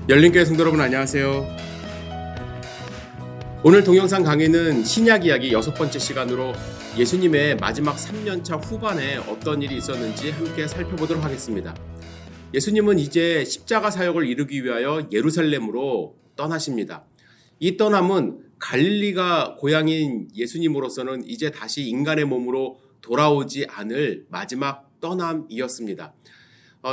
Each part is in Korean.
열린교회 성도 여러분 안녕하세요. 오늘 동영상 강의는 신약 이야기 6번째 시간으로 예수님의 마지막 3년차 후반에 어떤 일이 있었는지 함께 살펴보도록 하겠습니다. 예수님은 이제 십자가 사역을 이루기 위하여 예루살렘으로 떠나십니다. 이 떠남은 갈릴리가 고향인 예수님으로서는 이제 다시 인간의 몸으로 돌아오지 않을 마지막 떠남이었습니다.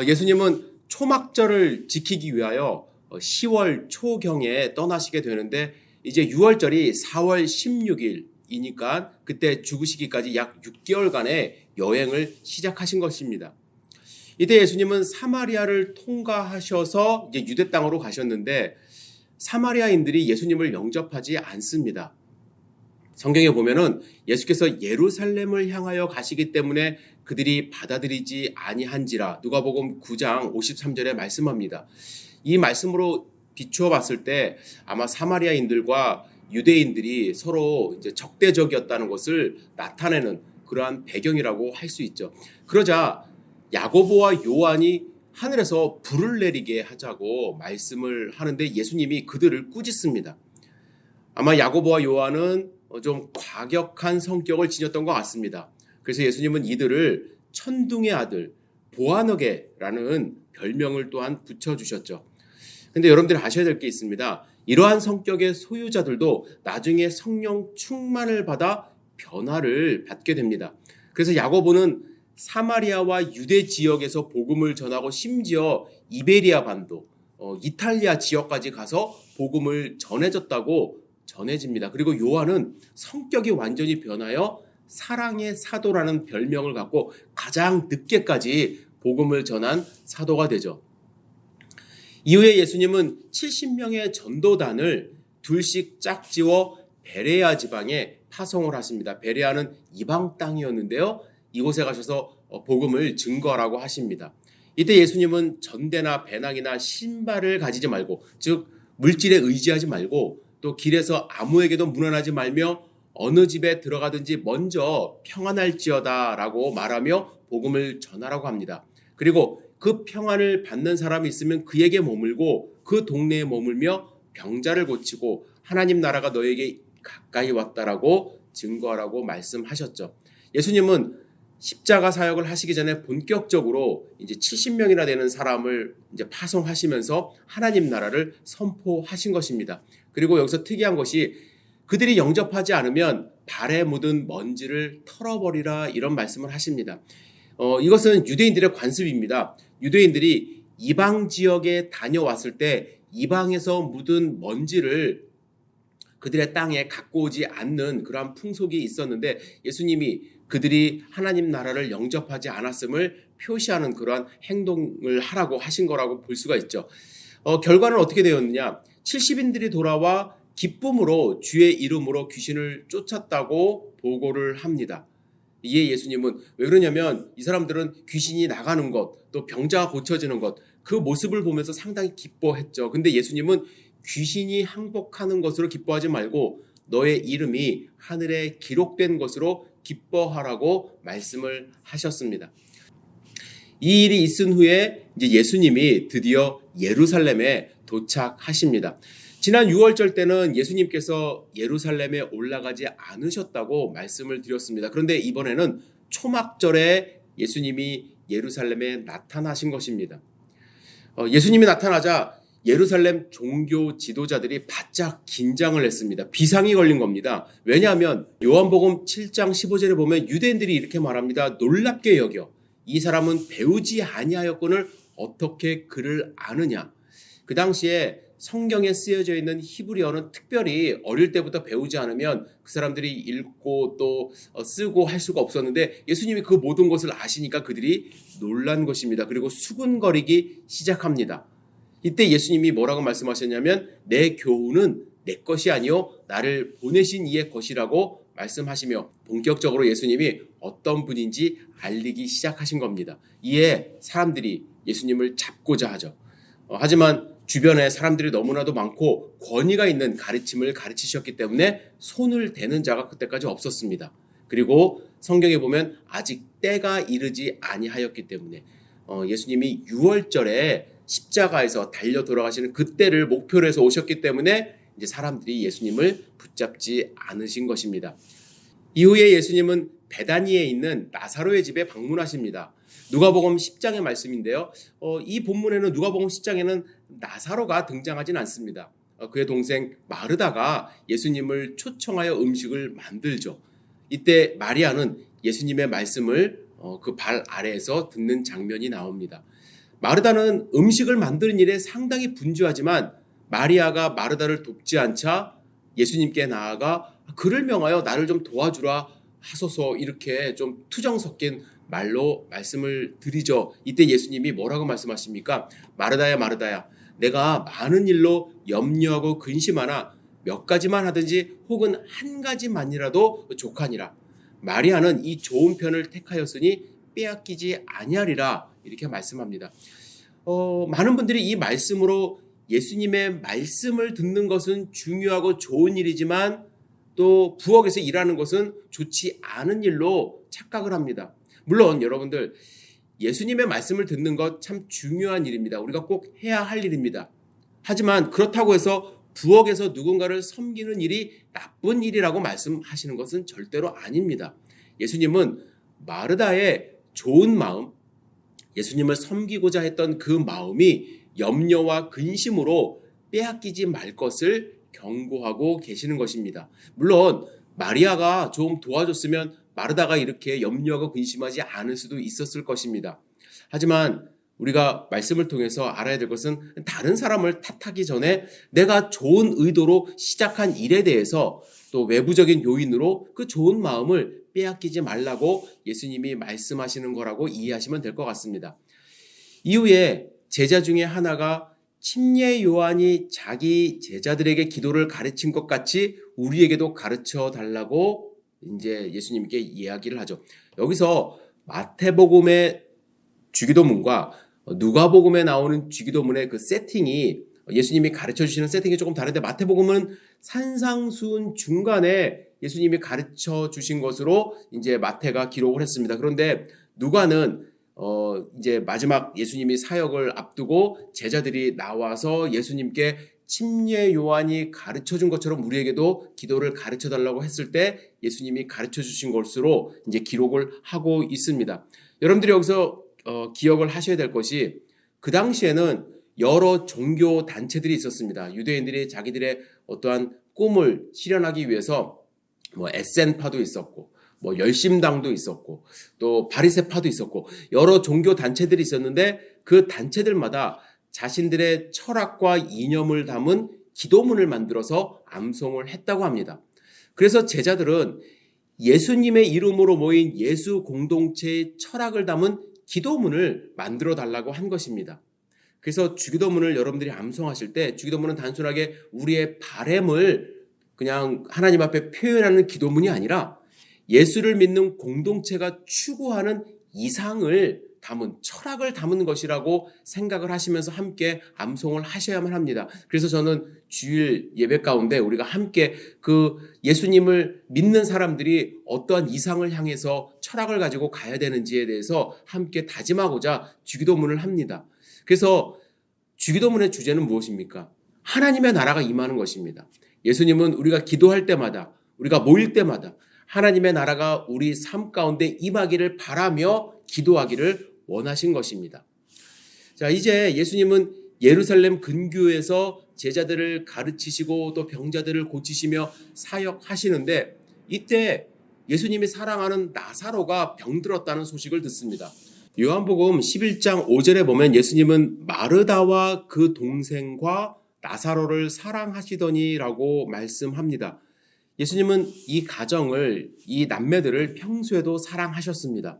예수님은 초막절을 지키기 위하여 10월 초경에 떠나시게 되는데 이제 6월절이 4월 16일이니까 그때 죽으시기까지 약 6개월간의 여행을 시작하신 것입니다. 이때 예수님은 사마리아를 통과하셔서 이제 유대 땅으로 가셨는데 사마리아인들이 예수님을 영접하지 않습니다. 성경에 보면은 예수께서 예루살렘을 향하여 가시기 때문에 그들이 받아들이지 아니한지라 누가복음 9장 53절에 말씀합니다. 이 말씀으로 비추어 봤을 때 아마 사마리아인들과 유대인들이 서로 이제 적대적이었다는 것을 나타내는 그러한 배경이라고 할 수 있죠. 그러자 야고보와 요한이 하늘에서 불을 내리게 하자고 말씀을 하는데 예수님이 그들을 꾸짖습니다. 아마 야고보와 요한은 좀 과격한 성격을 지녔던 것 같습니다. 그래서 예수님은 이들을 천둥의 아들 보아너게라는 별명을 또한 붙여주셨죠. 근데 여러분들이 아셔야 될 게 있습니다. 이러한 성격의 소유자들도 나중에 성령 충만을 받아 변화를 받게 됩니다. 그래서 야고보는 사마리아와 유대 지역에서 복음을 전하고 심지어 이베리아 반도, 이탈리아 지역까지 가서 복음을 전해졌다고 전해집니다. 그리고 요한은 성격이 완전히 변하여 사랑의 사도라는 별명을 갖고 가장 늦게까지 복음을 전한 사도가 되죠. 이후에 예수님은 70명의 전도단을 둘씩 짝지어 베레아 지방에 파송을 하십니다. 베레아는 이방 땅이었는데요. 이곳에 가셔서 복음을 증거하라고 하십니다. 이때 예수님은 전대나 배낭이나 신발을 가지지 말고, 즉 물질에 의지하지 말고 또 길에서 아무에게도 문안하지 말며 어느 집에 들어가든지 먼저 평안할지어다 라고 말하며 복음을 전하라고 합니다. 그리고 그 평안을 받는 사람이 있으면 그에게 머물고 그 동네에 머물며 병자를 고치고 하나님 나라가 너에게 가까이 왔다라고 증거하라고 말씀하셨죠. 예수님은 십자가 사역을 하시기 전에 본격적으로 이제 70명이나 되는 사람을 이제 파송하시면서 하나님 나라를 선포하신 것입니다. 그리고 여기서 특이한 것이 그들이 영접하지 않으면 발에 묻은 먼지를 털어버리라 이런 말씀을 하십니다. 이것은 유대인들의 관습입니다. 유대인들이 이방 지역에 다녀왔을 때 이방에서 묻은 먼지를 그들의 땅에 갖고 오지 않는 그러한 풍속이 있었는데 예수님이 그들이 하나님 나라를 영접하지 않았음을 표시하는 그러한 행동을 하라고 하신 거라고 볼 수가 있죠. 결과는 어떻게 되었느냐? 70인들이 돌아와 기쁨으로 주의 이름으로 귀신을 쫓았다고 보고를 합니다. 이에 예수님은 왜 그러냐면 이 사람들은 귀신이 나가는 것, 또 병자가 고쳐지는 것, 그 모습을 보면서 상당히 기뻐했죠. 근데 예수님은 귀신이 항복하는 것으로 기뻐하지 말고 너의 이름이 하늘에 기록된 것으로 기뻐하라고 말씀을 하셨습니다. 이 일이 있은 후에 이제 예수님이 드디어 예루살렘에 도착하십니다. 지난 6월절 때는 예수님께서 예루살렘에 올라가지 않으셨다고 말씀을 드렸습니다. 그런데 이번에는 초막절에 예수님이 예루살렘에 나타나신 것입니다. 예수님이 나타나자 예루살렘 종교 지도자들이 바짝 긴장을 했습니다. 비상이 걸린 겁니다. 왜냐하면 요한복음 7장 15절에 보면 유대인들이 이렇게 말합니다. 놀랍게 여겨 이 사람은 배우지 아니하였거늘 어떻게 그를 아느냐. 그 당시에 성경에 쓰여져 있는 히브리어는 특별히 어릴 때부터 배우지 않으면 그 사람들이 읽고 또 쓰고 할 수가 없었는데 예수님이 그 모든 것을 아시니까 그들이 놀란 것입니다. 그리고 수군거리기 시작합니다. 이때 예수님이 뭐라고 말씀하셨냐면 내 교훈은 내 것이 아니요 나를 보내신 이의 것이라고 말씀하시며 본격적으로 예수님이 어떤 분인지 알리기 시작하신 겁니다. 이에 사람들이 예수님을 잡고자 하죠. 하지만 주변에 사람들이 너무나도 많고 권위가 있는 가르침을 가르치셨기 때문에 손을 대는 자가 그때까지 없었습니다. 그리고 성경에 보면 아직 때가 이르지 아니하였기 때문에 예수님이 6월절에 십자가에서 달려 돌아가시는 그때를 목표로 해서 오셨기 때문에 이제 사람들이 예수님을 붙잡지 않으신 것입니다. 이후에 예수님은 베다니에 있는 나사로의 집에 방문하십니다. 누가복음 10장의 말씀인데요. 이 본문에는 누가복음 10장에는 나사로가 등장하진 않습니다. 그의 동생 마르다가 예수님을 초청하여 음식을 만들죠. 이때 마리아는 예수님의 말씀을 그 발 아래에서 듣는 장면이 나옵니다. 마르다는 음식을 만드는 일에 상당히 분주하지만 마리아가 마르다를 돕지 않자 예수님께 나아가 그를 명하여 나를 좀 도와주라 하소서 이렇게 좀 투정 섞인 말로 말씀을 드리죠. 이때 예수님이 뭐라고 말씀하십니까? 마르다야 마르다야 내가 많은 일로 염려하고 근심하나 몇 가지만 하든지 혹은 한 가지만이라도 족하니라. 마리아는 이 좋은 편을 택하였으니 빼앗기지 아니하리라 이렇게 말씀합니다. 많은 분들이 이 말씀으로 예수님의 말씀을 듣는 것은 중요하고 좋은 일이지만 또 부엌에서 일하는 것은 좋지 않은 일로 착각을 합니다. 물론 여러분들 예수님의 말씀을 듣는 것 참 중요한 일입니다. 우리가 꼭 해야 할 일입니다. 하지만 그렇다고 해서 부엌에서 누군가를 섬기는 일이 나쁜 일이라고 말씀하시는 것은 절대로 아닙니다. 예수님은 마르다의 좋은 마음, 예수님을 섬기고자 했던 그 마음이 염려와 근심으로 빼앗기지 말 것을 경고하고 계시는 것입니다. 물론 마리아가 좀 도와줬으면 마르다가 이렇게 염려하고 근심하지 않을 수도 있었을 것입니다. 하지만 우리가 말씀을 통해서 알아야 될 것은 다른 사람을 탓하기 전에 내가 좋은 의도로 시작한 일에 대해서 또 외부적인 요인으로 그 좋은 마음을 빼앗기지 말라고 예수님이 말씀하시는 거라고 이해하시면 될 것 같습니다. 이후에 제자 중에 하나가 침례 요한이 자기 제자들에게 기도를 가르친 것 같이 우리에게도 가르쳐 달라고 이제 예수님께 이야기를 하죠. 여기서 마태복음의 주기도문과 누가복음에 나오는 주기도문의 그 세팅이 예수님이 가르쳐 주시는 세팅이 조금 다른데 마태복음은 산상수훈 중간에 예수님이 가르쳐 주신 것으로 이제 마태가 기록을 했습니다. 그런데 누가는 이제 마지막 예수님이 사역을 앞두고 제자들이 나와서 예수님께 침례 요한이 가르쳐 준 것처럼 우리에게도 기도를 가르쳐 달라고 했을 때 예수님이 가르쳐 주신 것으로 이제 기록을 하고 있습니다. 여러분들이 여기서 기억을 하셔야 될 것이 그 당시에는 여러 종교 단체들이 있었습니다. 유대인들이 자기들의 어떠한 꿈을 실현하기 위해서 뭐 에센파도 있었고 뭐 열심당도 있었고 또 바리새파도 있었고 여러 종교 단체들이 있었는데 그 단체들마다 자신들의 철학과 이념을 담은 기도문을 만들어서 암송을 했다고 합니다. 그래서 제자들은 예수님의 이름으로 모인 예수 공동체의 철학을 담은 기도문을 만들어 달라고 한 것입니다. 그래서 주기도문을 여러분들이 암송하실 때 주기도문은 단순하게 우리의 바램을 그냥 하나님 앞에 표현하는 기도문이 아니라 예수를 믿는 공동체가 추구하는 이상을 담은 철학을 담은 것이라고 생각을 하시면서 함께 암송을 하셔야만 합니다. 그래서 저는 주일 예배 가운데 우리가 함께 그 예수님을 믿는 사람들이 어떠한 이상을 향해서 철학을 가지고 가야 되는지에 대해서 함께 다짐하고자 주기도문을 합니다. 그래서 주기도문의 주제는 무엇입니까? 하나님의 나라가 임하는 것입니다. 예수님은 우리가 기도할 때마다 우리가 모일 때마다 하나님의 나라가 우리 삶 가운데 임하기를 바라며 기도하기를 원하신 것입니다. 자, 이제 예수님은 예루살렘 근교에서 제자들을 가르치시고 또 병자들을 고치시며 사역하시는데 이때 예수님이 사랑하는 나사로가 병들었다는 소식을 듣습니다. 요한복음 11장 5절에 보면 예수님은 마르다와 그 동생과 나사로를 사랑하시더니라고 말씀합니다. 예수님은 이 가정을, 이 남매들을 평소에도 사랑하셨습니다.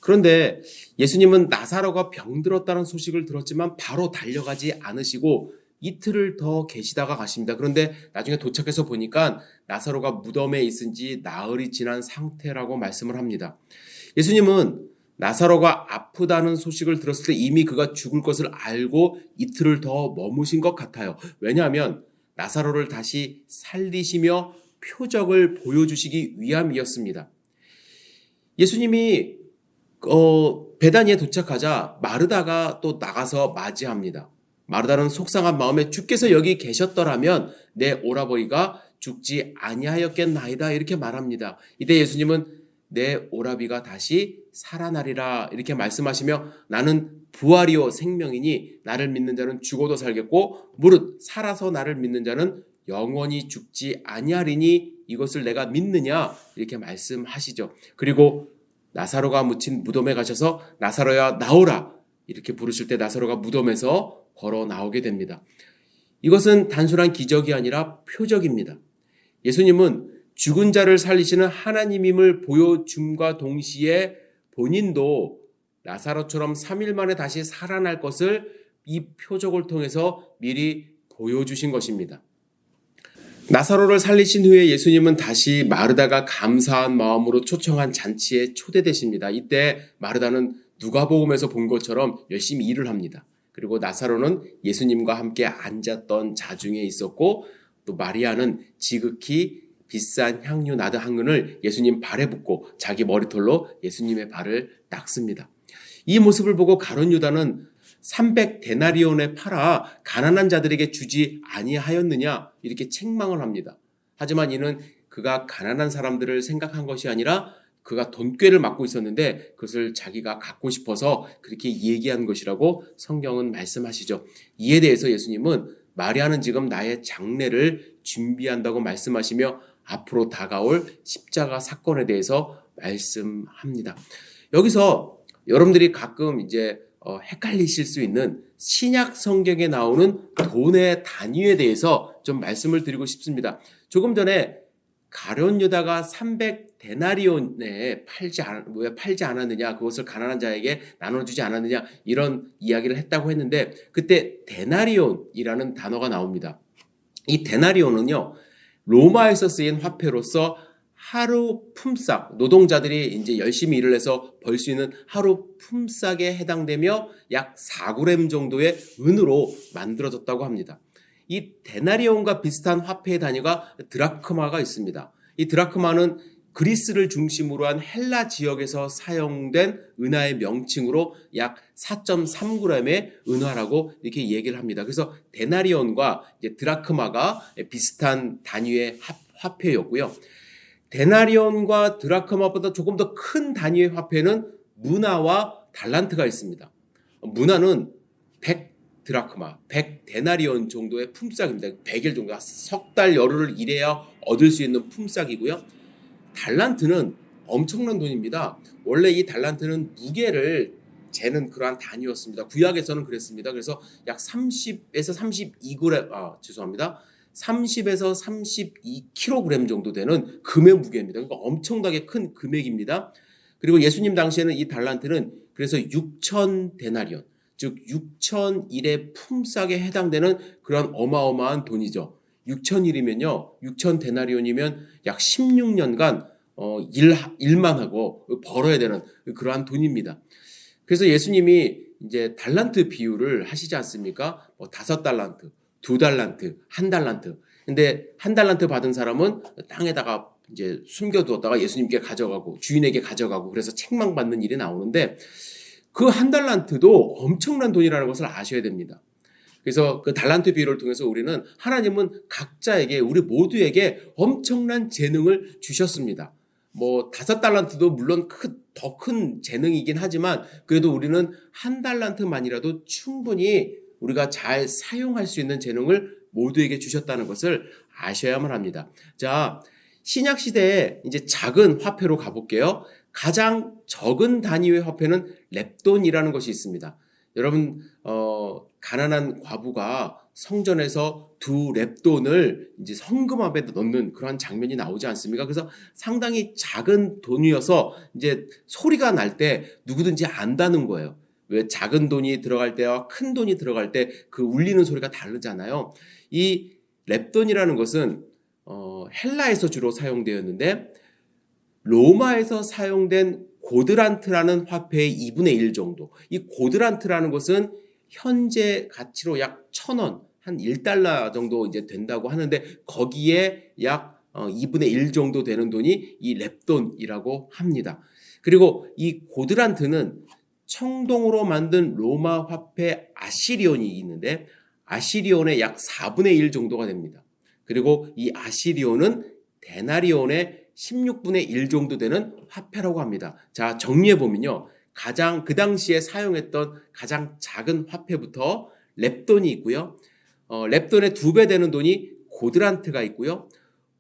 그런데 예수님은 나사로가 병들었다는 소식을 들었지만 바로 달려가지 않으시고 이틀을 더 계시다가 가십니다. 그런데 나중에 도착해서 보니까 나사로가 무덤에 있은 지 나흘이 지난 상태라고 말씀을 합니다. 예수님은 나사로가 아프다는 소식을 들었을 때 이미 그가 죽을 것을 알고 이틀을 더 머무신 것 같아요. 왜냐하면 나사로를 다시 살리시며 표적을 보여주시기 위함이었습니다. 예수님이 베다니에 도착하자 마르다가 또 나가서 맞이합니다. 마르다는 속상한 마음에 주께서 여기 계셨더라면 내 오라버니가 죽지 아니하였겠나이다 이렇게 말합니다. 이때 예수님은 내 오라비가 다시 살아나리라 이렇게 말씀하시며 나는 부활이요 생명이니 나를 믿는 자는 죽어도 살겠고 무릇 살아서 나를 믿는 자는 영원히 죽지 아니하리니 이것을 내가 믿느냐 이렇게 말씀하시죠. 그리고 나사로가 묻힌 무덤에 가셔서 나사로야 나오라 이렇게 부르실 때 나사로가 무덤에서 걸어 나오게 됩니다. 이것은 단순한 기적이 아니라 표적입니다. 예수님은 죽은 자를 살리시는 하나님임을 보여줌과 동시에 본인도 나사로처럼 3일 만에 다시 살아날 것을 이 표적을 통해서 미리 보여주신 것입니다. 나사로를 살리신 후에 예수님은 다시 마르다가 감사한 마음으로 초청한 잔치에 초대되십니다. 이때 마르다는 누가복음에서 본 것처럼 열심히 일을 합니다. 그리고 나사로는 예수님과 함께 앉았던 자중에 있었고 또 마리아는 지극히 비싼 향유 나드 한 근을 예수님 발에 붓고 자기 머리털로 예수님의 발을 닦습니다. 이 모습을 보고 가룟 유다는 300데나리온에 팔아 가난한 자들에게 주지 아니하였느냐 이렇게 책망을 합니다. 하지만 이는 그가 가난한 사람들을 생각한 것이 아니라 그가 돈꾀를 맡고 있었는데 그것을 자기가 갖고 싶어서 그렇게 얘기한 것이라고 성경은 말씀하시죠. 이에 대해서 예수님은 마리아는 지금 나의 장례를 준비한다고 말씀하시며 앞으로 다가올 십자가 사건에 대해서 말씀합니다. 여기서 여러분들이 가끔 이제 헷갈리실 수 있는 신약 성경에 나오는 돈의 단위에 대해서 좀 말씀을 드리고 싶습니다. 조금 전에 가룟 유다가 300데나리온에 왜 팔지 않았느냐, 그것을 가난한 자에게 나눠주지 않았느냐 이런 이야기를 했다고 했는데 그때 데나리온이라는 단어가 나옵니다. 이 데나리온은요 로마에서 쓰인 화폐로서 하루 품삯, 노동자들이 이제 열심히 일을 해서 벌 수 있는 하루 품삯에 해당되며 약 4g 정도의 은으로 만들어졌다고 합니다. 이 데나리온과 비슷한 화폐의 단위가 드라크마가 있습니다. 이 드라크마는 그리스를 중심으로 한 헬라 지역에서 사용된 은화의 명칭으로 약 4.3g의 은화라고 이렇게 얘기를 합니다. 그래서 데나리온과 이제 드라크마가 비슷한 단위의 화폐였고요. 데나리온과 드라크마보다 조금 더 큰 단위의 화폐는 문화와 달란트가 있습니다. 문화는 100드라크마, 100데나리온 정도의 품삯입니다. 100일 정도, 석 달 열흘을 일해야 얻을 수 있는 품삯이고요. 달란트는 엄청난 돈입니다. 원래 이 달란트는 무게를 재는 그러한 단위였습니다. 구약에서는 그랬습니다. 그래서 약 30에서 32g, 30에서 32kg 정도 되는 금의 무게입니다. 그러니까 엄청나게 큰 금액입니다. 그리고 예수님 당시에는 이 달란트는 그래서 6,000데나리온, 즉 6,000일의 품삯에 해당되는 그런 어마어마한 돈이죠. 6,000일이면요, 6,000데나리온이면 약 16년간 일만 하고 벌어야 되는 그러한 돈입니다. 그래서 예수님이 이제 달란트 비유를 하시지 않습니까? 5달란트, 2달란트, 1달란트. 근데 1달란트 받은 사람은 땅에다가 이제 숨겨두었다가 예수님께 가져가고 주인에게 가져가고 그래서 책망받는 일이 나오는데 그 1달란트도 엄청난 돈이라는 것을 아셔야 됩니다. 그래서 그 달란트 비유를 통해서 우리는 하나님은 각자에게 우리 모두에게 엄청난 재능을 주셨습니다. 5달란트도 물론 더 큰 재능이긴 하지만 그래도 우리는 1달란트만이라도 충분히 우리가 잘 사용할 수 있는 재능을 모두에게 주셨다는 것을 아셔야만 합니다. 자, 신약 시대에 이제 작은 화폐로 가볼게요. 가장 적은 단위의 화폐는 렙돈이라는 것이 있습니다. 여러분, 가난한 과부가 성전에서 2렙돈을 이제 성금압에 넣는 그런 장면이 나오지 않습니까? 그래서 상당히 작은 돈이어서 이제 소리가 날 때 누구든지 안다는 거예요. 왜 작은 돈이 들어갈 때와 큰 돈이 들어갈 때 그 울리는 소리가 다르잖아요. 이 렙돈이라는 것은 헬라에서 주로 사용되었는데 로마에서 사용된 고드란트라는 화폐의 2분의 1 정도. 이 고드란트라는 것은 현재 가치로 약 1,000원, 한 $1 정도 이제 된다고 하는데 거기에 약 2분의 1 정도 되는 돈이 이 렙돈이라고 합니다. 그리고 이 고드란트는 청동으로 만든 로마 화폐 아시리온이 있는데 아시리온의 약 4분의 1 정도가 됩니다. 그리고 이 아시리온은 데나리온의 16분의 1 정도 되는 화폐라고 합니다. 자, 정리해보면요. 그 당시에 사용했던 가장 작은 화폐부터 렙돈이 있고요. 렙돈의 2배 되는 돈이 고드란트가 있고요.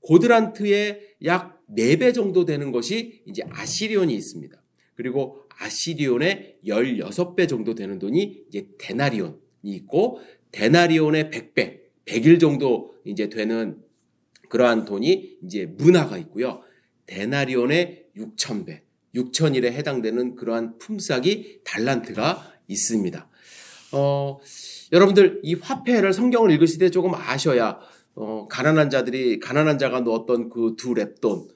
고드란트의 약 4배 정도 되는 것이 이제 아시리온이 있습니다. 그리고 아시리온의 16배 정도 되는 돈이 이제 데나리온이 있고, 데나리온의 100배, 100일 정도 이제 되는 그러한 돈이 이제 문화가 있고요. 데나리온의 6,000배, 6,000일에 해당되는 그러한 품삯이 달란트가 있습니다. 여러분들 이 화폐를 성경을 읽으실 때 조금 아셔야 가난한 자가 넣었던 그 2렙돈,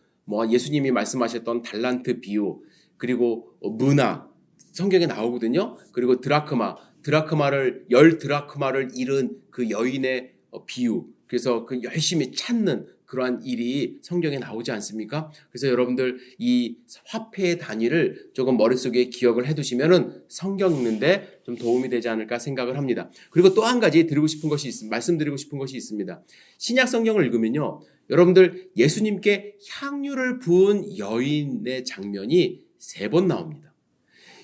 예수님이 말씀하셨던 달란트 비유, 그리고 문화 성경에 나오거든요. 그리고 드라크마를 10드라크마를 잃은 그 여인의 비유, 그래서 그 열심히 찾는 그러한 일이 성경에 나오지 않습니까? 그래서 여러분들 이 화폐의 단위를 조금 머릿속에 기억을 해두시면은 성경 읽는데 좀 도움이 되지 않을까 생각을 합니다. 그리고 또 한 가지 말씀드리고 싶은 것이 있습니다. 신약 성경을 읽으면요, 여러분들 예수님께 향유를 부은 여인의 장면이 3번 나옵니다.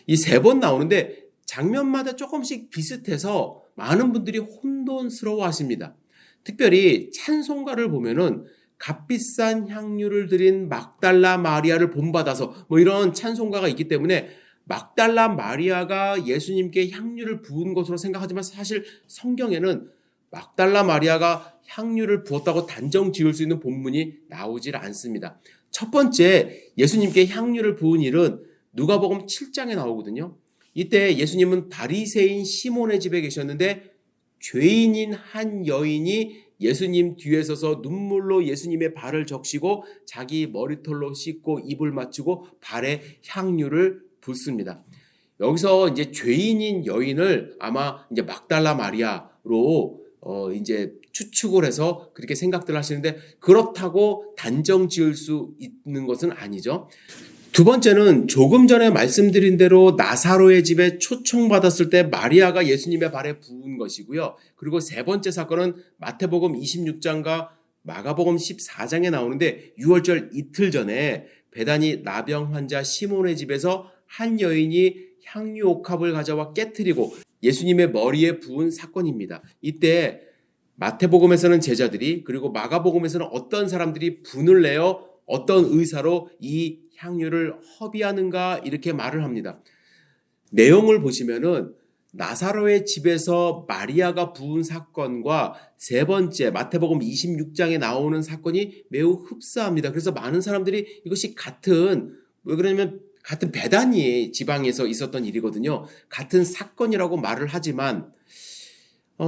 이 3번 나오는데 장면마다 조금씩 비슷해서 많은 분들이 혼돈스러워 하십니다. 특별히 찬송가를 보면은 값비싼 향유를 드린 막달라 마리아를 본받아서 이런 찬송가가 있기 때문에 막달라 마리아가 예수님께 향유를 부은 것으로 생각하지만, 사실 성경에는 막달라 마리아가 향유를 부었다고 단정 지을 수 있는 본문이 나오질 않습니다. 첫 번째 예수님께 향유를 부은 일은 누가복음 7장에 나오거든요. 이때 예수님은 바리새인 시몬의 집에 계셨는데 죄인인 한 여인이 예수님 뒤에 서서 눈물로 예수님의 발을 적시고 자기 머리털로 씻고 입을 맞추고 발에 향유를 붓습니다. 여기서 이제 죄인인 여인을 아마 이제 막달라 마리아로 이제 추측을 해서 그렇게 생각들 하시는데, 그렇다고 단정 지을 수 있는 것은 아니죠. 두 번째는 조금 전에 말씀드린 대로 나사로의 집에 초청받았을 때 마리아가 예수님의 발에 부은 것이고요. 그리고 세 번째 사건은 마태복음 26장과 마가복음 14장에 나오는데, 유월절 이틀 전에 베다니 나병 환자 시몬의 집에서 한 여인이 향유 옥합을 가져와 깨트리고 예수님의 머리에 부은 사건입니다. 이때 마태복음에서는 제자들이, 그리고 마가복음에서는 어떤 사람들이 분을 내어 어떤 의사로 이 향유를 허비하는가 이렇게 말을 합니다. 내용을 보시면은 나사로의 집에서 마리아가 부은 사건과 세 번째 마태복음 26장에 나오는 사건이 매우 흡사합니다. 그래서 많은 사람들이 이것이 같은 베다니 지방에서 있었던 일이거든요. 같은 사건이라고 말을 하지만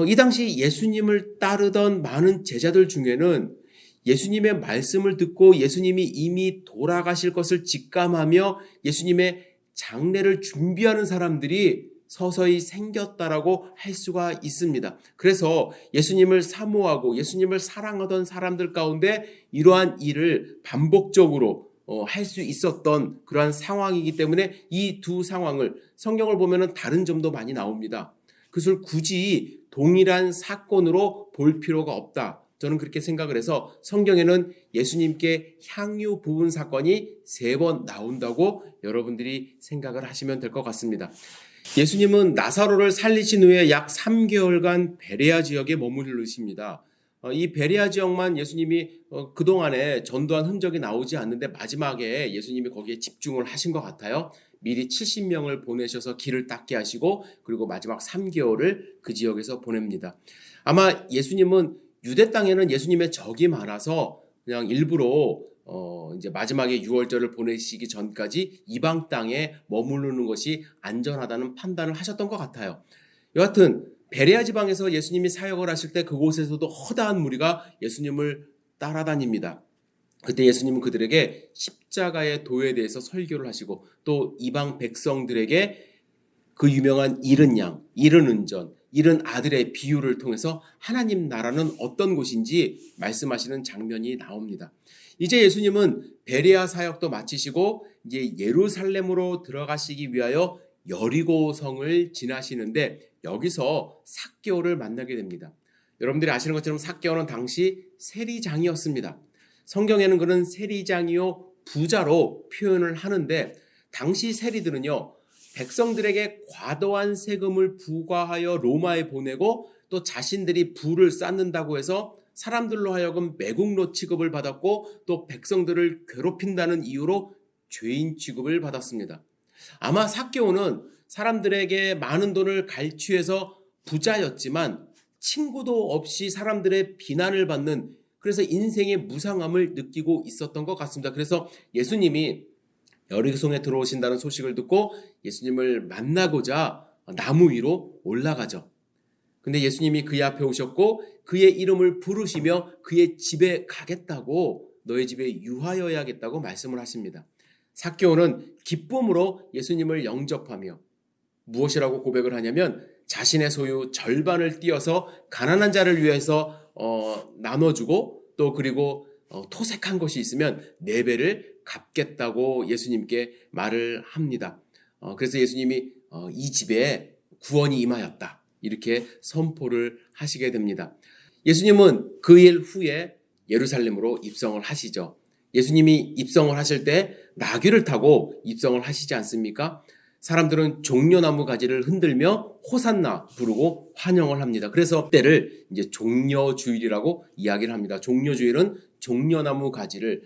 이 당시 예수님을 따르던 많은 제자들 중에는 예수님의 말씀을 듣고 예수님이 이미 돌아가실 것을 직감하며 예수님의 장례를 준비하는 사람들이 서서히 생겼다라고 할 수가 있습니다. 그래서 예수님을 사모하고 예수님을 사랑하던 사람들 가운데 이러한 일을 반복적으로 할 수 있었던 그러한 상황이기 때문에 이 두 상황을 성경을 보면은 다른 점도 많이 나옵니다. 그것을 굳이 동일한 사건으로 볼 필요가 없다. 저는 그렇게 생각을 해서 성경에는 예수님께 향유 부은 사건이 3번 나온다고 여러분들이 생각을 하시면 될 것 같습니다. 예수님은 나사로를 살리신 후에 약 3개월간 베레아 지역에 머무르십니다. 이 베레아 지역만 예수님이 그동안에 전도한 흔적이 나오지 않는데 마지막에 예수님이 거기에 집중을 하신 것 같아요. 미리 70명을 보내셔서 길을 닦게 하시고 그리고 마지막 3개월을 그 지역에서 보냅니다. 아마 예수님은 유대 땅에는 예수님의 적이 많아서 그냥 일부러 이제 마지막에 유월절을 보내시기 전까지 이방 땅에 머무르는 것이 안전하다는 판단을 하셨던 것 같아요. 여하튼 베레아 지방에서 예수님이 사역을 하실 때 그곳에서도 허다한 무리가 예수님을 따라다닙니다. 그때 예수님은 그들에게 십자가의 도에 대해서 설교를 하시고 또 이방 백성들에게 그 유명한 잃은 양, 잃은 은전, 잃은 아들의 비유를 통해서 하나님 나라는 어떤 곳인지 말씀하시는 장면이 나옵니다. 이제 예수님은 베레아 사역도 마치시고 이제 예루살렘으로 들어가시기 위하여 여리고성을 지나시는데 여기서 삭개오를 만나게 됩니다. 여러분들이 아시는 것처럼 삭개오는 당시 세리장이었습니다. 성경에는 그는 세리장이요 부자로 표현을 하는데 당시 세리들은요 백성들에게 과도한 세금을 부과하여 로마에 보내고 또 자신들이 부를 쌓는다고 해서 사람들로 하여금 매국노 취급을 받았고 또 백성들을 괴롭힌다는 이유로 죄인 취급을 받았습니다. 아마 삭개오는 사람들에게 많은 돈을 갈취해서 부자였지만 친구도 없이 사람들의 비난을 받는 그래서 인생의 무상함을 느끼고 있었던 것 같습니다. 그래서 예수님이 여리고성에 들어오신다는 소식을 듣고 예수님을 만나고자 나무 위로 올라가죠. 근데 예수님이 그의 앞에 오셨고 그의 이름을 부르시며 그의 집에 가겠다고 너의 집에 유하여야겠다고 말씀을 하십니다. 삭개오는 기쁨으로 예수님을 영접하며 무엇이라고 고백을 하냐면 자신의 소유 절반을 띄어서 가난한 자를 위해서 나눠주고 또 그리고 토색한 것이 있으면 4배를 갚겠다고 예수님께 말을 합니다. 그래서 예수님이 이 집에 구원이 임하였다 이렇게 선포를 하시게 됩니다. 예수님은 그 일 후에 예루살렘으로 입성을 하시죠. 예수님이 입성을 하실 때 나귀를 타고 입성을 하시지 않습니까? 사람들은 종려나무 가지를 흔들며 호산나 부르고 환영을 합니다. 그래서 때를 이제 종려주일이라고 이야기를 합니다. 종려주일은 종려나무 가지를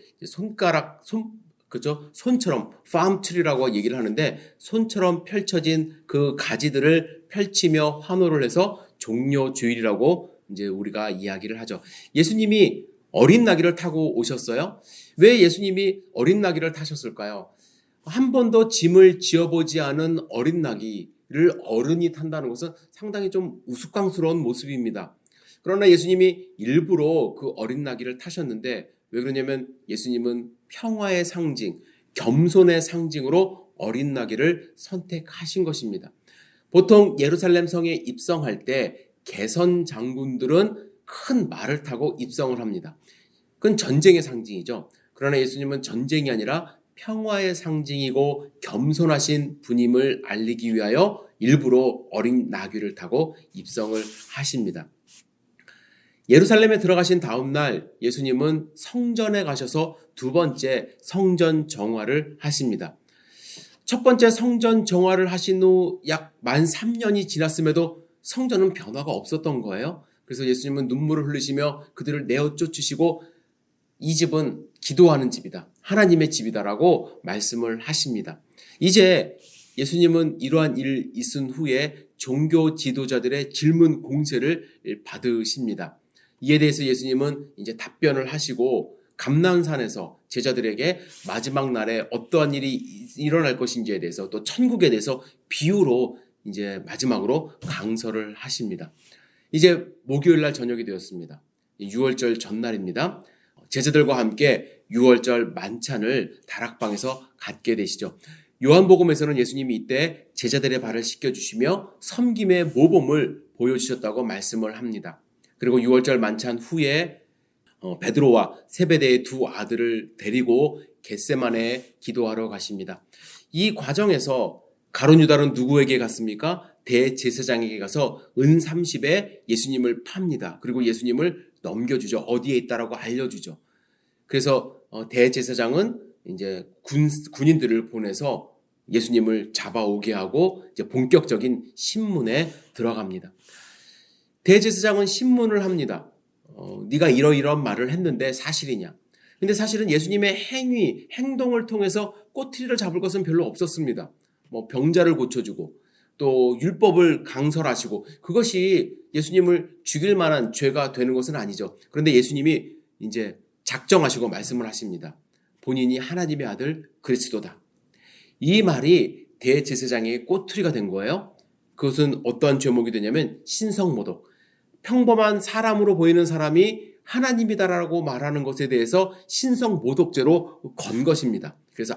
손처럼 팜트리라고 얘기를 하는데 손처럼 펼쳐진 그 가지들을 펼치며 환호를 해서 종려주일이라고 이제 우리가 이야기를 하죠. 예수님이 어린 나귀를 타고 오셨어요. 왜 예수님이 어린 나귀를 타셨을까요? 한 번도 짐을 지어보지 않은 어린 나귀를 어른이 탄다는 것은 상당히 좀 우스꽝스러운 모습입니다. 그러나 예수님이 일부러 그 어린 나귀를 타셨는데 왜 그러냐면 예수님은 평화의 상징, 겸손의 상징으로 어린 나귀를 선택하신 것입니다. 보통 예루살렘 성에 입성할 때 개선 장군들은 큰 말을 타고 입성을 합니다. 그건 전쟁의 상징이죠. 그러나 예수님은 전쟁이 아니라 평화의 상징이고 겸손하신 분임을 알리기 위하여 일부러 어린 나귀를 타고 입성을 하십니다. 예루살렘에 들어가신 다음 날 예수님은 성전에 가셔서 2번째 성전 정화를 하십니다. 첫 번째 성전 정화를 하신 후 약 만 3년이 지났음에도 성전은 변화가 없었던 거예요. 그래서 예수님은 눈물을 흘리시며 그들을 내어 쫓으시고 이 집은 기도하는 집이다. 하나님의 집이다라고 말씀을 하십니다. 이제 예수님은 이러한 일이 있은 후에 종교 지도자들의 질문 공세를 받으십니다. 이에 대해서 예수님은 이제 답변을 하시고 감람산에서 제자들에게 마지막 날에 어떠한 일이 일어날 것인지에 대해서 또 천국에 대해서 비유로 이제 마지막으로 강설을 하십니다. 이제 목요일 날 저녁이 되었습니다. 6월절 전날입니다. 제자들과 함께 6월절 만찬을 다락방에서 갖게 되시죠. 요한복음에서는 예수님이 이때 제자들의 발을 씻겨주시며 섬김의 모범을 보여주셨다고 말씀을 합니다. 그리고 6월절 만찬 후에 베드로와 세베대의 2 아들을 데리고 겟세마네에 기도하러 가십니다. 이 과정에서 가룟 유다는 누구에게 갔습니까? 대제사장에게 가서 은 30에 예수님을 팝니다. 그리고 예수님을 넘겨주죠. 어디에 있다라고 알려주죠. 그래서 대제사장은 이제 군인들을 보내서 예수님을 잡아오게 하고 이제 본격적인 신문에 들어갑니다. 대제사장은 신문을 합니다. 네가 이러이러한 말을 했는데 사실이냐? 근데 사실은 예수님의 행동을 통해서 꼬투리를 잡을 것은 별로 없었습니다. 병자를 고쳐주고 또 율법을 강설하시고 그것이 예수님을 죽일 만한 죄가 되는 것은 아니죠. 그런데 예수님이 이제 작정하시고 말씀을 하십니다. 본인이 하나님의 아들 그리스도다. 이 말이 대제사장의 꼬투리가 된 거예요. 그것은 어떠한 죄목이 되냐면 신성모독. 평범한 사람으로 보이는 사람이 하나님이다라고 말하는 것에 대해서 신성모독죄로 건 것입니다. 그래서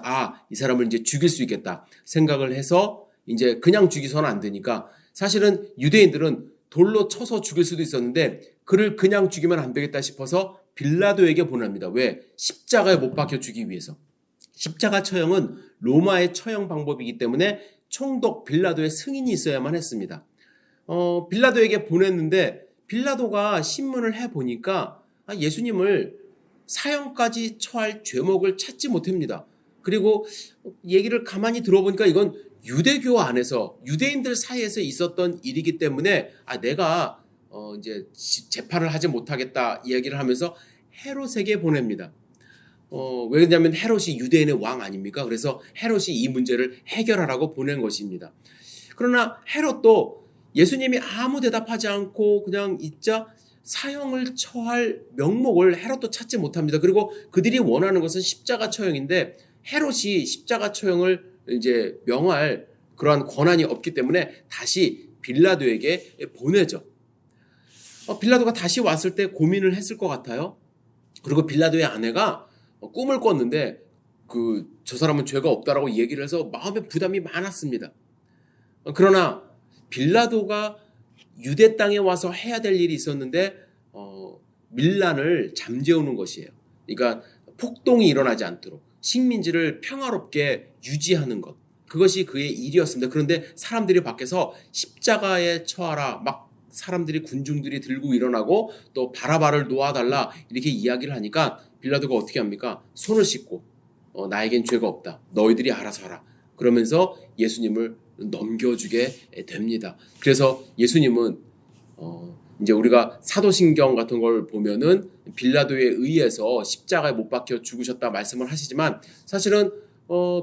이 사람을 이제 죽일 수 있겠다 생각을 해서 이제 그냥 죽이서는 안 되니까 사실은 유대인들은 돌로 쳐서 죽일 수도 있었는데 그를 그냥 죽이면 안 되겠다 싶어서 빌라도에게 보냅니다. 왜? 십자가에 못 박혀 죽이기 위해서. 십자가 처형은 로마의 처형 방법이기 때문에 총독 빌라도의 승인이 있어야만 했습니다. 빌라도에게 보냈는데 빌라도가 신문을 해보니까 예수님을 사형까지 처할 죄목을 찾지 못합니다. 그리고 얘기를 가만히 들어보니까 이건 유대교 안에서 유대인들 사이에서 있었던 일이기 때문에 내가 이제 재판을 하지 못하겠다 이야기를 하면서 헤롯에게 보냅니다. 왜냐하면 헤롯이 유대인의 왕 아닙니까? 그래서 헤롯이 이 문제를 해결하라고 보낸 것입니다. 그러나 헤롯도 예수님이 아무 대답하지 않고 그냥 있자 사형을 처할 명목을 헤롯도 찾지 못합니다. 그리고 그들이 원하는 것은 십자가 처형인데 헤롯이 십자가 처형을 이제 명할 그러한 권한이 없기 때문에 다시 빌라도에게 보내죠. 빌라도가 다시 왔을 때 고민을 했을 것 같아요. 그리고 빌라도의 아내가 꿈을 꿨는데 저 사람은 죄가 없다라고 얘기를 해서 마음에 부담이 많았습니다. 그러나 빌라도가 유대 땅에 와서 해야 될 일이 있었는데 밀란을 잠재우는 것이에요. 그러니까 폭동이 일어나지 않도록 식민지를 평화롭게 유지하는 것. 그것이 그의 일이었습니다. 그런데 사람들이 밖에서 십자가에 처하라 막 사람들이 군중들이 들고 일어나고 또 바라바를 놓아달라 이렇게 이야기를 하니까 빌라도가 어떻게 합니까? 손을 씻고 나에겐 죄가 없다. 너희들이 알아서 하라. 그러면서 예수님을 넘겨주게 됩니다. 그래서 예수님은 이제 우리가 사도신경 같은 걸 보면은 빌라도에 의해서 십자가에 못 박혀 죽으셨다 말씀을 하시지만 사실은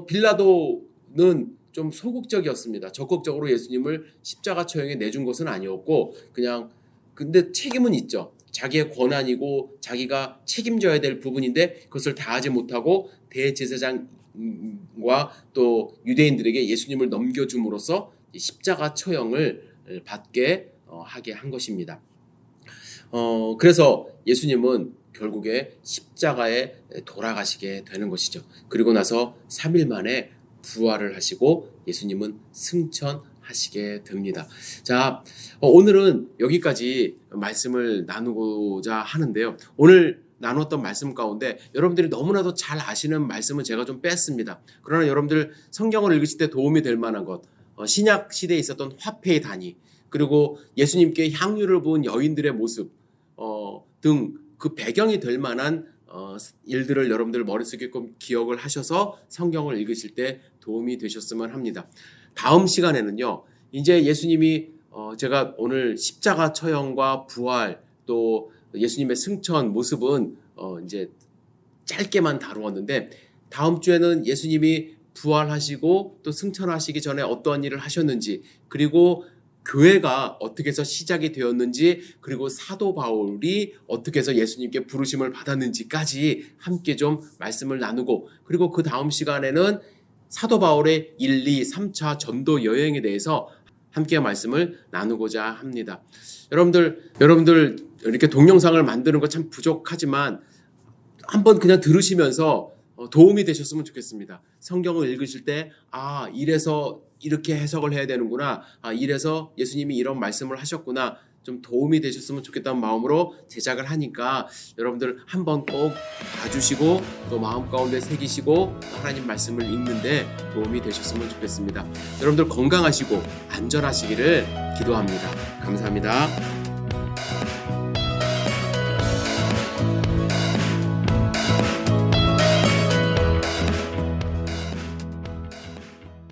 빌라도는 좀 소극적이었습니다. 적극적으로 예수님을 십자가 처형에 내준 것은 아니었고 그냥 근데 책임은 있죠. 자기의 권한이고 자기가 책임져야 될 부분인데 그것을 다하지 못하고 대제사장과 또 유대인들에게 예수님을 넘겨줌으로써 십자가 처형을 받게 하게 한 것입니다. 그래서 예수님은 결국에 십자가에 돌아가시게 되는 것이죠. 그리고 나서 3일 만에 부활을 하시고 예수님은 승천하시게 됩니다. 자, 오늘은 여기까지 말씀을 나누고자 하는데요. 오늘 나눴던 말씀 가운데 여러분들이 너무나도 잘 아시는 말씀은 제가 좀 뺐습니다. 그러나 여러분들 성경을 읽으실 때 도움이 될 만한 것, 신약 시대에 있었던 화폐의 단위, 그리고 예수님께 향유를 부은 여인들의 모습 등 그 배경이 될 만한 일들을 여러분들 머릿속에 좀 기억을 하셔서 성경을 읽으실 때 도움이 되셨으면 합니다. 다음 시간에는요. 이제 예수님이 제가 오늘 십자가 처형과 부활 또 예수님의 승천 모습은 이제 짧게만 다루었는데 다음 주에는 예수님이 부활하시고 또 승천하시기 전에 어떠한 일을 하셨는지 그리고 교회가 어떻게 해서 시작이 되었는지 그리고 사도 바울이 어떻게 해서 예수님께 부르심을 받았는지까지 함께 좀 말씀을 나누고 그리고 그 다음 시간에는 사도 바울의 1, 2, 3차 전도 여행에 대해서 함께 말씀을 나누고자 합니다. 여러분들 이렇게 동영상을 만드는 거 참 부족하지만 한번 그냥 들으시면서 도움이 되셨으면 좋겠습니다. 성경을 읽으실 때 이래서 이렇게 해석을 해야 되는구나. 이래서 예수님이 이런 말씀을 하셨구나. 좀 도움이 되셨으면 좋겠다는 마음으로 제작을 하니까 여러분들 한번 꼭 봐주시고 또 마음 가운데 새기시고 하나님 말씀을 읽는데 도움이 되셨으면 좋겠습니다. 여러분들 건강하시고 안전하시기를 기도합니다. 감사합니다.